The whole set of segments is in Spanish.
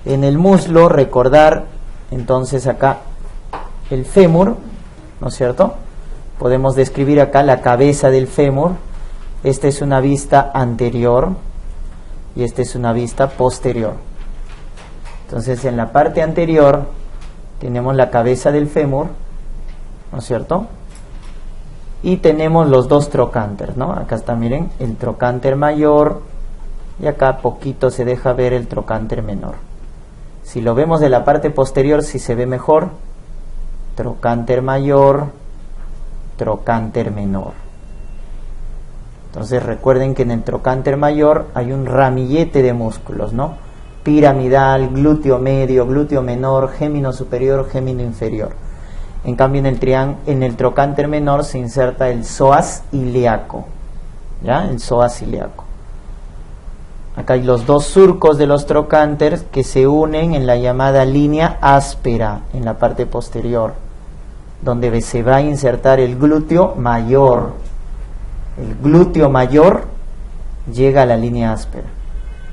En el muslo, recordar entonces acá el fémur, ¿no es cierto? Podemos describir acá la cabeza del fémur. Esta es una vista anterior y esta es una vista posterior. Entonces en la parte anterior tenemos la cabeza del fémur, ¿no es cierto? Y tenemos los dos trocánteres, ¿no? Acá está, miren, el trocánter mayor y acá poquito se deja ver el trocánter menor. Si lo vemos de la parte posterior, sí se ve mejor. Trocánter mayor, trocánter menor. Entonces recuerden que en el trocánter mayor hay un ramillete de músculos, ¿no? Piramidal, glúteo medio, glúteo menor, gémino superior, gémino inferior. En cambio en el trocánter menor se inserta el psoas ilíaco, ¿ya? El psoas ilíaco. Acá hay los dos surcos de los trocánteres que se unen en la llamada línea áspera en la parte posterior, donde se va a insertar el glúteo mayor. El glúteo mayor llega a la línea áspera.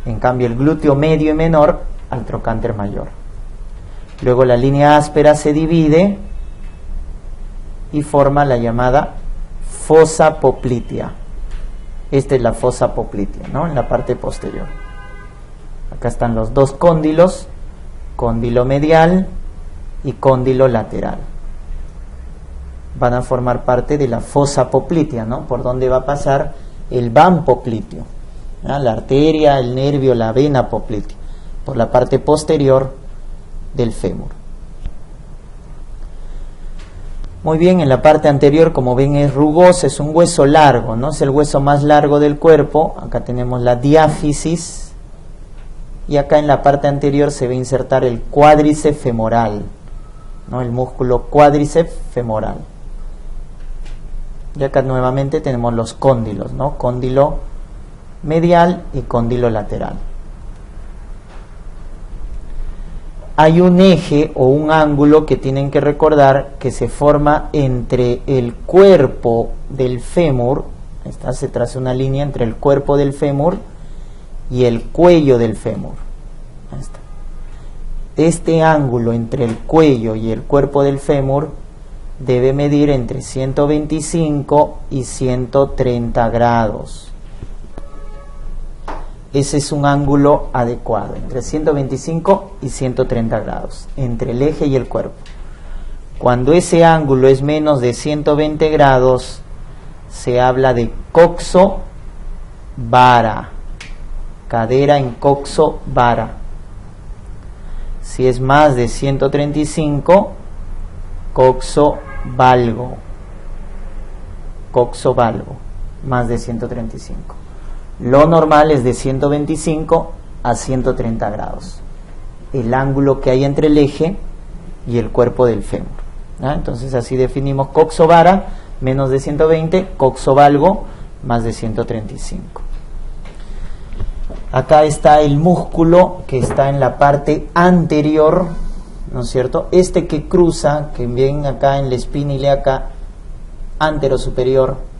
En cambio el glúteo medio y menor al trocánter mayor. Luego la línea áspera se divide y forma la llamada fosa poplitea. Esta es la fosa poplitea, ¿no? En la parte posterior. Acá están los dos cóndilos, cóndilo medial y cóndilo lateral. Van a formar parte de la fosa poplitea, ¿no? Por donde va a pasar el van popliteo, ¿no? La arteria, el nervio, la vena poplitea, por la parte posterior del fémur. Muy bien, en la parte anterior, como ven, es rugosa, es un hueso largo, ¿no? Es el hueso más largo del cuerpo. Acá tenemos la diáfisis y acá en la parte anterior se va a insertar el cuádriceps femoral, ¿no? El músculo cuádriceps femoral. Y acá nuevamente tenemos los cóndilos, ¿no? Cóndilo medial y cóndilo lateral. Hay un eje o un ángulo que tienen que recordar que se forma entre el cuerpo del fémur. Se traza una línea entre el cuerpo del fémur y el cuello del fémur. Ahí está. Este ángulo entre el cuello y el cuerpo del fémur debe medir entre 125 y 130 grados. Ese es un ángulo adecuado, entre 125 y 130 grados, entre el eje y el cuerpo. Cuando ese ángulo es menos de 120 grados, se habla de coxo-vara, cadera en coxo-vara. Si es más de 135, coxo-valgo, más de 135. Lo normal es de 125 a 130 grados, el ángulo que hay entre el eje y el cuerpo del fémur, ¿no? Entonces así definimos coxo-vara, menos de 120, coxo-valgo, más de 135. Acá está el músculo que está en la parte anterior, ¿no es cierto? Este que cruza, que ven acá en la espina ilíaca anterosuperior,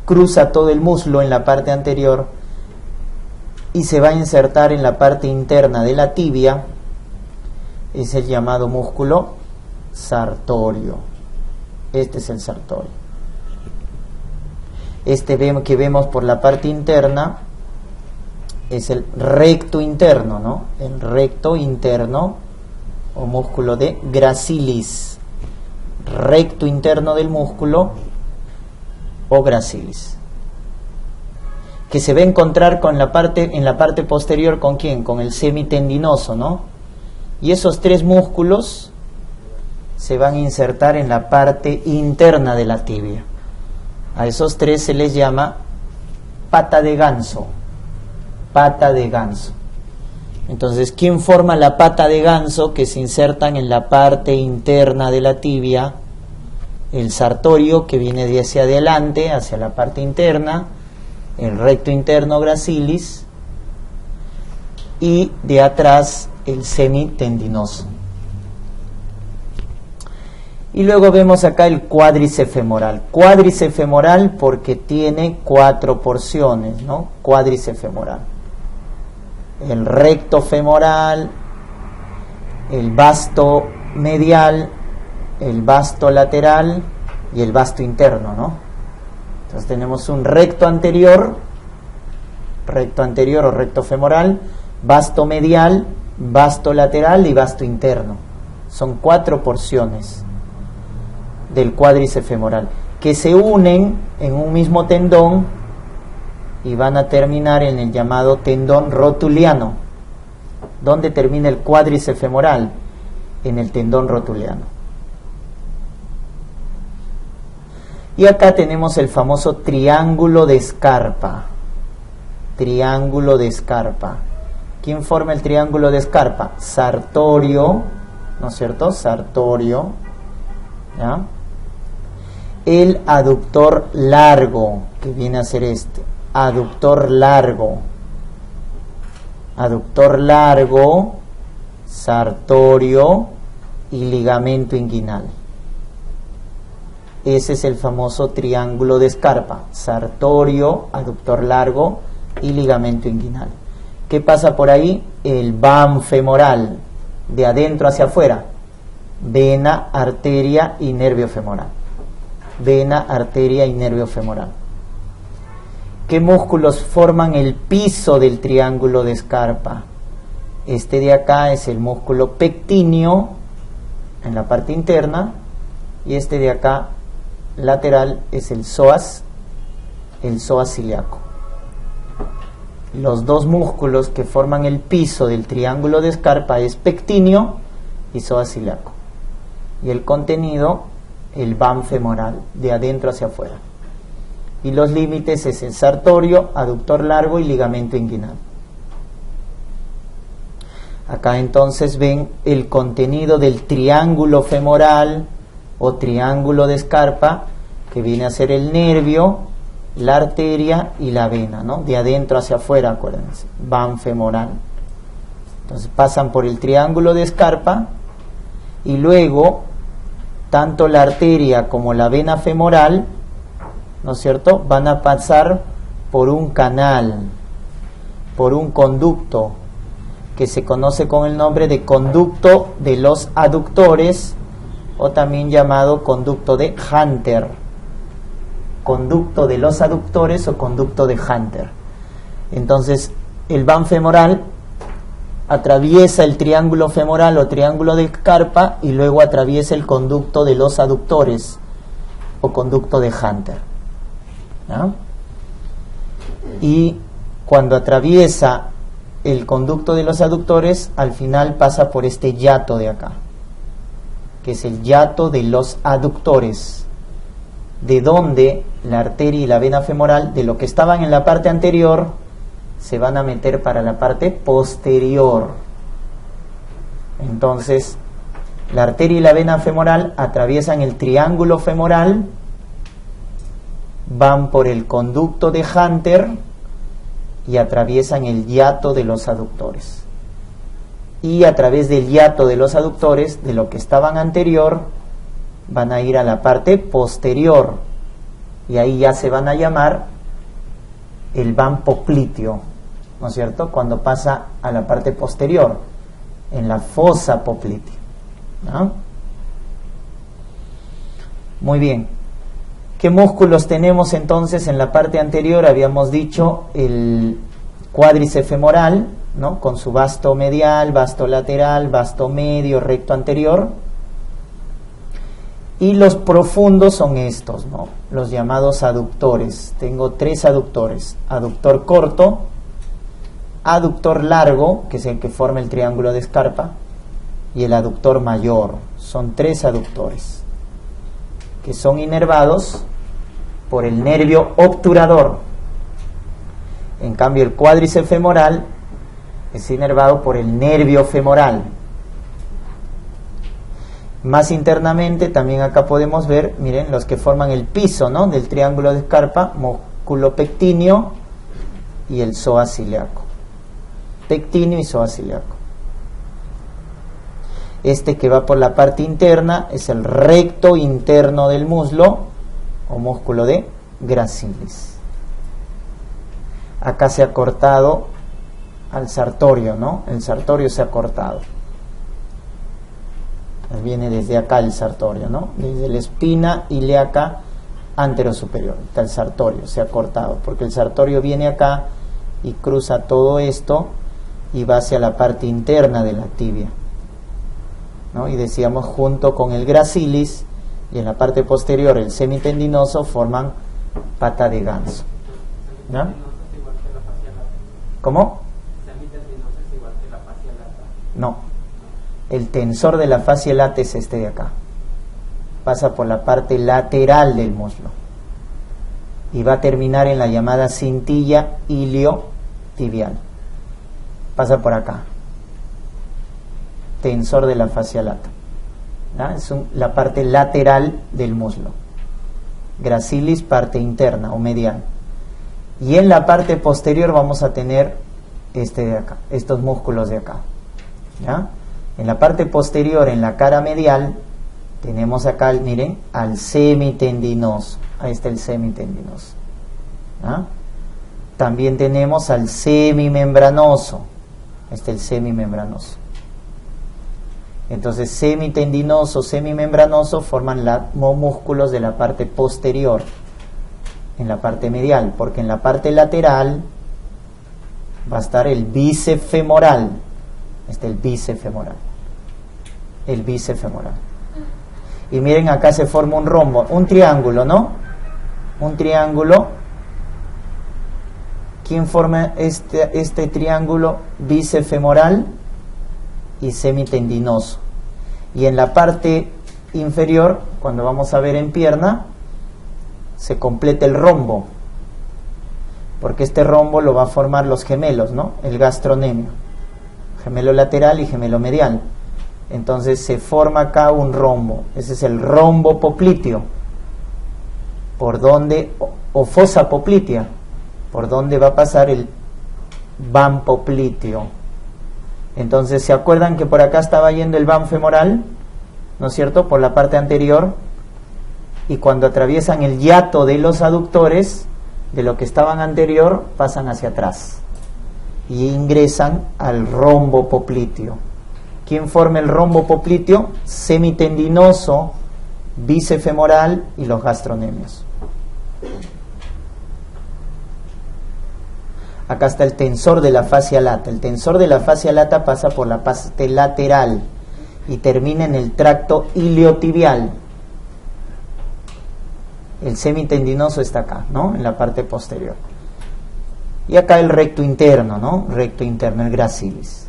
cruza todo el muslo en la parte anterior y se va a insertar en la parte interna de la tibia. Es el llamado músculo sartorio. Este es el sartorio. Este que vemos por la parte interna es el recto interno, ¿no? El recto interno o músculo de gracilis. Recto interno del músculo o gracilis, que se va a encontrar en la parte posterior ¿con quién? Con el semitendinoso, ¿no? Y esos tres músculos se van a insertar en la parte interna de la tibia. A esos tres se les llama pata de ganso. Pata de ganso. Entonces, ¿quién forma la pata de ganso que se insertan en la parte interna de la tibia? El sartorio, que viene de hacia adelante, hacia la parte interna, el recto interno gracilis, y de atrás el semitendinoso. Y luego vemos acá el cuádriceps femoral. Cuádriceps femoral porque tiene 4 porciones, ¿no? Cuádriceps femoral. el recto femoral, el vasto medial, el vasto lateral y el vasto interno, ¿no? Entonces tenemos un recto anterior o recto femoral, vasto medial, vasto lateral y vasto interno. Son 4 porciones del cuádriceps femoral que se unen en un mismo tendón y van a terminar en el llamado tendón rotuliano. ¿Dónde termina el cuádriceps femoral? En el tendón rotuliano. Y acá tenemos el famoso triángulo de Scarpa. Triángulo de Scarpa. ¿Quién forma el triángulo de Scarpa? Sartorio, ¿no es cierto? Sartorio, ¿ya? El aductor largo, que viene a ser este. Aductor largo, sartorio y ligamento inguinal. Ese es el famoso triángulo de Scarpa: sartorio, aductor largo y ligamento inguinal. ¿Qué pasa por ahí? El van femoral, de adentro hacia afuera: vena, arteria y nervio femoral. Vena, arteria y nervio femoral. ¿Qué músculos forman el piso del triángulo de Scarpa? Este de acá es el músculo pectíneo en la parte interna, y este de acá lateral es el psoas ilíaco. Los dos músculos que forman el piso del triángulo de Scarpa es pectíneo y psoas ilíaco, y el contenido el van femoral, de adentro hacia afuera. Y los límites es el sartorio, aductor largo y ligamento inguinal. Acá entonces ven el contenido del triángulo femoral o triángulo de Scarpa, que viene a ser el nervio, la arteria y la vena, ¿no? De adentro hacia afuera, acuérdense, van femoral. Entonces pasan por el triángulo de Scarpa y luego tanto la arteria como la vena femoral, ¿no es cierto?, van a pasar por un canal, por un conducto que se conoce con el nombre de conducto de los aductores, o también llamado conducto de Hunter. Conducto de los aductores o conducto de Hunter. Entonces, el van femoral atraviesa el triángulo femoral o triángulo de Scarpa y luego atraviesa el conducto de los aductores o conducto de Hunter, ¿no? Y cuando atraviesa el conducto de los aductores, al final pasa por este hiato de acá, que es el hiato de los aductores, de donde la arteria y la vena femoral, de lo que estaban en la parte anterior, se van a meter para la parte posterior. Entonces, la arteria y la vena femoral atraviesan el triángulo femoral, van por el conducto de Hunter y atraviesan el hiato de los aductores. Y a través del hiato de los aductores, de lo que estaban anterior, van a ir a la parte posterior, y ahí ya se van a llamar el van popliteo, ¿no es cierto?, cuando pasa a la parte posterior, en la fosa poplitea, ¿no? Muy bien. ¿Qué músculos tenemos entonces en la parte anterior? Habíamos dicho el cuádriceps femoral, ¿no?, con su vasto medial, vasto lateral, vasto medio, recto anterior. Y los profundos son estos, ¿no?, los llamados aductores. Tengo 3 aductores: aductor corto, aductor largo, que es el que forma el triángulo de Scarpa, y el aductor mayor. Son 3 aductores que son inervados por el nervio obturador. En cambio, el cuádriceps femoral es inervado por el nervio femoral. Más internamente, también acá podemos ver, miren, los que forman el piso, ¿no?, del triángulo de Scarpa: músculo pectíneo y el psoas ilíaco. Pectíneo y psoas ilíaco. Este que va por la parte interna es el recto interno del muslo o músculo de gracilis. Acá se ha cortado al sartorio, ¿no? El sartorio se ha cortado. Viene desde acá el sartorio, ¿no? Desde la espina ilíaca anterosuperior. Está el sartorio, se ha cortado, porque el sartorio viene acá y cruza todo esto y va hacia la parte interna de la tibia, ¿no? Y decíamos, junto con el gracilis y en la parte posterior el semitendinoso forman pata de ganso. ¿Ya? ¿Cómo? No. El tensor de la fascia lata es este de acá. Pasa por la parte lateral del muslo y va a terminar en la llamada cintilla iliotibial. Pasa por acá. Tensor de la fascia lata. ¿Ya? Es la parte lateral del muslo. Gracilis, parte interna o medial. Y en la parte posterior vamos a tener este de acá, estos músculos de acá. ¿Ya? En la parte posterior, en la cara medial, tenemos acá, miren, al semitendinoso. Ahí está el semitendinoso. ¿Ah? También tenemos al semimembranoso. Este es el semimembranoso. Entonces, semitendinoso, semimembranoso forman los músculos de la parte posterior, en la parte medial, porque en la parte lateral va a estar el bíceps femoral. Este es el bíceps femoral. El bíceps femoral. Y miren, acá se forma un rombo, un triángulo, ¿no? Un triángulo. ¿Quién forma este triángulo? Bíceps femoral y semitendinoso. Y en la parte inferior, cuando vamos a ver en pierna, se completa el rombo, porque este rombo lo va a formar los gemelos, ¿no? El gastronemio, gemelo lateral y gemelo medial. Entonces se forma acá un rombo. Ese es el rombo popliteo, por donde, o fosa poplitea, por donde va a pasar el van popliteo. Entonces, ¿se acuerdan que por acá estaba yendo el van femoral? ¿No es cierto? Por la parte anterior. Y cuando atraviesan el hiato de los aductores, de lo que estaban anterior, pasan hacia atrás y ingresan al rombo popliteo. ¿Quién forma el rombo popliteo? Semitendinoso, bíceps femoral y los gastronemios. Acá está el tensor de la fascia lata. El tensor de la fascia lata pasa por la parte lateral y termina en el tracto iliotibial. El semitendinoso está acá, ¿no? En la parte posterior. Y acá el recto interno, ¿no? Recto interno, el gracilis.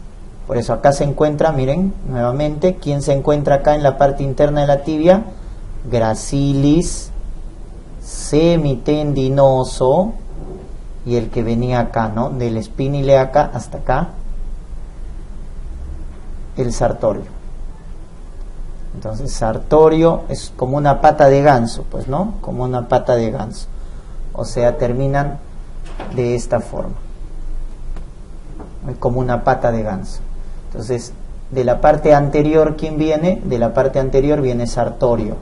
Por eso acá se encuentra, miren, nuevamente, ¿quién se encuentra acá en la parte interna de la tibia? Gracilis, semitendinoso, y el que venía acá, ¿no? Del espina ilíaca hasta acá, el sartorio. Entonces, sartorio es como una pata de ganso, pues, ¿no? Como una pata de ganso. O sea, terminan de esta forma, como una pata de ganso. Entonces, de la parte anterior, ¿quién viene? De la parte anterior viene sartorio.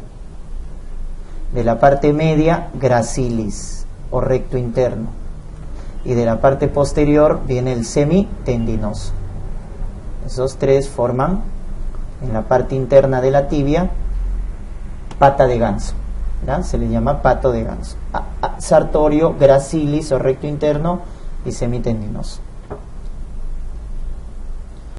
De la parte media, gracilis, o recto interno. Y de la parte posterior viene el semitendinoso. Esos tres forman, en la parte interna de la tibia, pata de ganso. ¿Ya? Se le llama pato de ganso. Sartorio, gracilis o recto interno y semitendinoso.